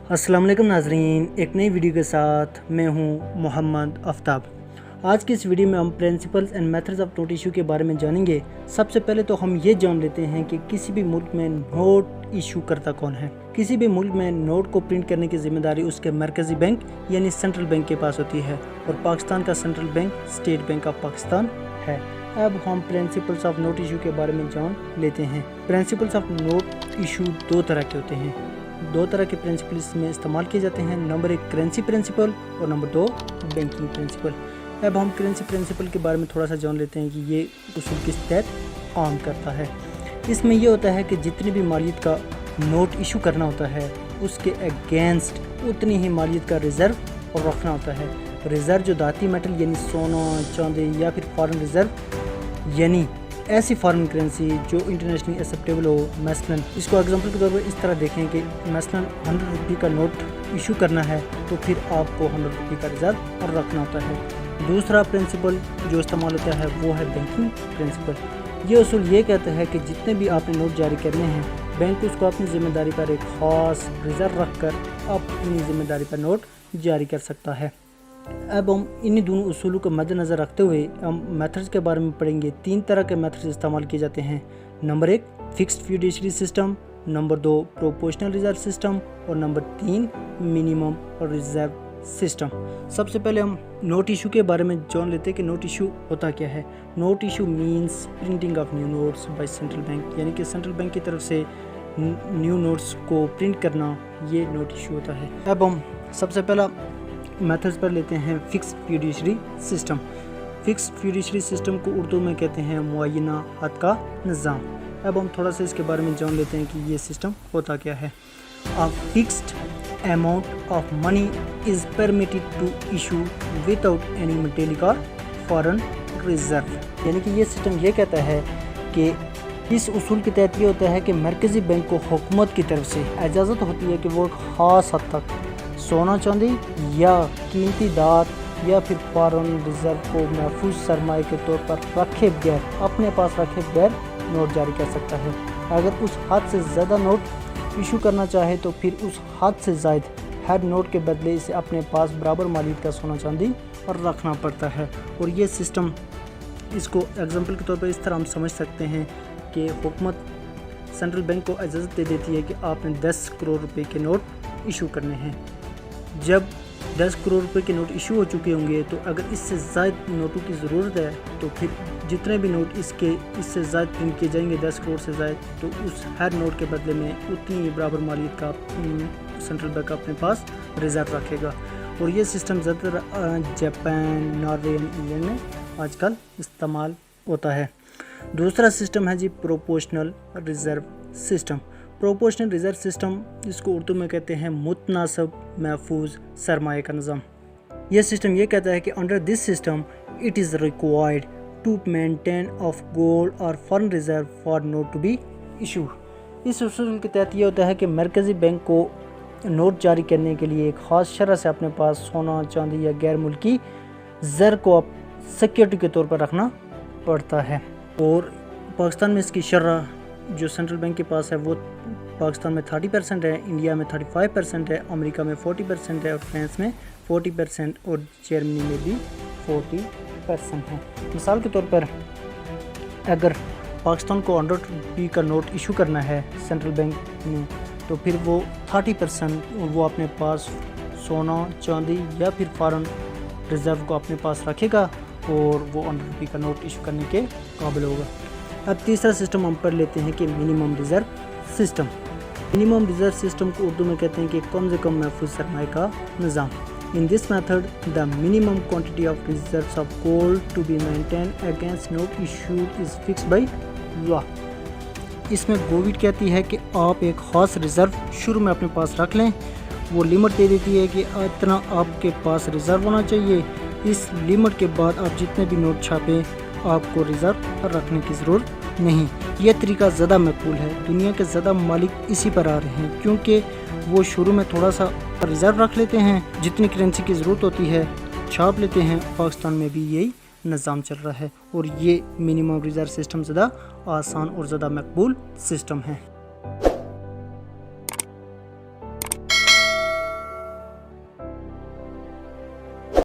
अस्सलाम वालेकुम नाजरीन, एक नई वीडियो के साथ मैं हूं मोहम्मद आफ्ताब। आज की इस वीडियो में हम principles and methods of note issue के बारे में जानेंगे। सबसे पहले तो हम ये जान लेते हैं कि किसी भी मुल्क में नोट इशू करता कौन है। किसी भी मुल्क में नोट को प्रिंट करने की जिम्मेदारी उसके मरकज़ी बैंक यानी सेंट्रल बैंक के पास होती है और पाकिस्तान का central bank state bank of Pakistan है। अब हम प्रिंसिपल्स ऑफ नोट इशू के बारे में जान लेते हैं। प्रिंसिपल्स ऑफ नोट इशू दो तरह के होते हैं। दो तरह के प्रिंसिपल इसमें इस्तेमाल किए जाते हैं। नंबर एक करेंसी प्रिंसिपल और नंबर दो बैंकिंग प्रिंसिपल। अब हम करेंसी प्रिंसिपल के बारे में थोड़ा सा जान लेते हैं कि ये उसूल किस तहत काम करता है। इसमें यह होता है कि जितनी भी मालियत का नोट इशू करना होता है उसके अगेंस्ट उतनी ही मालियत का रिज़र्व रखना होता है। रिज़र्व जो धाती मेटल यानी सोना चांदी या फिर फॉरेन रिज़र्व यानी ऐसी फॉरेन करेंसी जो इंटरनेशनली एक्सेप्टेबल हो। मसलन इसको एग्जांपल के तौर पर इस तरह देखें कि मसलन 100 रुपये का नोट इशू करना है तो फिर आपको 100 रुपये का रिज़र्व रखना होता है। दूसरा प्रिंसिपल जो इस्तेमाल होता है वो है बैंकिंग प्रिंसिपल। ये उसूल ये कहता है कि जितने भी आपने नोट जारी करने हैं बैंक उसको अपनी ज़िम्मेदारी पर एक ख़ास रिज़र्व रख कर अपनी ज़िम्मेदारी पर नोट जारी कर सकता है। अब हम इन्हीं दोनों उसूलों को मद्देनज़र रखते हुए हम मेथड्स के बारे में पढ़ेंगे। तीन तरह के मेथड्स इस्तेमाल किए जाते हैं। नंबर एक फिक्स्ड फिड्यूशियरी सिस्टम, नंबर दो प्रोपोर्शनल रिजर्व सिस्टम और नंबर तीन मिनिमम रिजर्व सिस्टम। सबसे पहले हम नोट इशू के बारे में जान लेते हैं कि नोट इशू होता क्या है। Note issue means printing of new notes by central bank, यानी कि सेंट्रल बैंक की तरफ से न्यू नोट्स को प्रिंट करना, ये नोट इशू होता है। अब हम सबसे पहला मेथड्स पर लेते हैं fixed fiduciary system. Fixed fiduciary system को उर्दू में कहते हैं मुअय्यना हद का निज़ाम। अब हम थोड़ा सा इसके बारे में जान लेते हैं कि ये सिस्टम होता क्या है। A fixed amount of money is permitted to issue without any metallic और फॉरेन रिजर्व, यानी कि ये सिस्टम ये कहता है कि इस उसूल के तहत ये होता है कि मरकज़ी बैंक को हुकूमत की तरफ से इजाज़त होती है कि वो ख़ास हद तक सोना चांदी या कीमती धात या फिर फॉरेन रिजर्व को महफूज सरमाए के तौर पर रखे बगैर, अपने पास रखे बगैर नोट जारी कर सकता है। अगर उस हद से ज़्यादा नोट इशू करना चाहे तो फिर उस हद से ज़ायद हर नोट के बदले इसे अपने पास बराबर मालियत का सोना चांदी और रखना पड़ता है। और ये सिस्टम, इसको एग्जांपल के तौर पर इस तरह हम समझ सकते हैं कि हुकूमत सेंट्रल बैंक को इजाज़त दे देती है कि आपने 10 करोड़ रुपए के नोट इशू करने हैं। जब 10 करोड़ रुपए के नोट इशू हो चुके होंगे तो अगर इससे ज़्यादा नोटों की ज़रूरत है तो फिर जितने भी नोट इससे ज़्यादा प्रिंट किए जाएंगे 10 करोड़ से ज़्यादा, तो उस हर नोट के बदले में उतनी ही बराबर मालियत का सेंट्रल बैंक अपने पास रिजर्व रखेगा। और ये सिस्टम ज़्यादातर जापान, नॉर्वे, इंग्लैंड में आजकल इस्तेमाल होता है। दूसरा सिस्टम है जी proportional reserve system. Proportional reserve system, इसको उर्दू में कहते हैं मुतनासिब महफूज सरमाए का निज़ाम। यह सिस्टम ये कहता है कि under this system it is required to maintain of gold और foreign reserve for note to be issue. इस उसूल के तहत ये होता है कि मरकज़ी बैंक को नोट जारी करने के लिए एक ख़ास शरह से अपने पास सोना चांदी या गैर मुल्की ज़र को सिक्योरिटी के तौर पर रखना पड़ता है। और पाकिस्तान में इसकी शरह जो सेंट्रल बैंक के पास है वो पाकिस्तान में 30% है, इंडिया में 35% है, अमेरिका में 40% है और फ्रांस में 40% और जर्मनी में भी 40% है। मिसाल के तौर पर अगर पाकिस्तान को 100 रुपये का नोट इशू करना है सेंट्रल बैंक ने तो फिर वो 30% वो अपने पास सोना चांदी या फिर फॉरेन रिजर्व को अपने पास रखेगा और वो 100 रुपये का नोट इशू करने के काबिल होगा। अब तीसरा सिस्टम हम पढ़ लेते हैं कि minimum reserve system. Minimum reserve system को उर्दू में कहते हैं कि कम से कम महफूज सरमाए का निज़ाम। In this method the minimum quantity of reserves of gold to be maintain against note issued is fixed by law. इसमें गवर्नमेंट कहती है कि आप एक ख़ास रिज़र्व शुरू में अपने पास रख लें। वो लिमिट दे देती है कि इतना आपके पास रिज़र्व होना चाहिए। इस लिमिट के बाद आप जितने भी नोट छापें आपको रिज़र्व रखने की ज़रूरत नहीं। यह तरीका ज़्यादा मकबूल है। दुनिया के ज़्यादा मालिक इसी पर आ रहे हैं क्योंकि वो शुरू में थोड़ा सा रिज़र्व रख लेते हैं, जितनी करेंसी की ज़रूरत होती है छाप लेते हैं। पाकिस्तान में भी यही निज़ाम चल रहा है और ये मिनिमम रिज़र्व सिस्टम ज़्यादा आसान और ज़्यादा मकबूल सिस्टम है।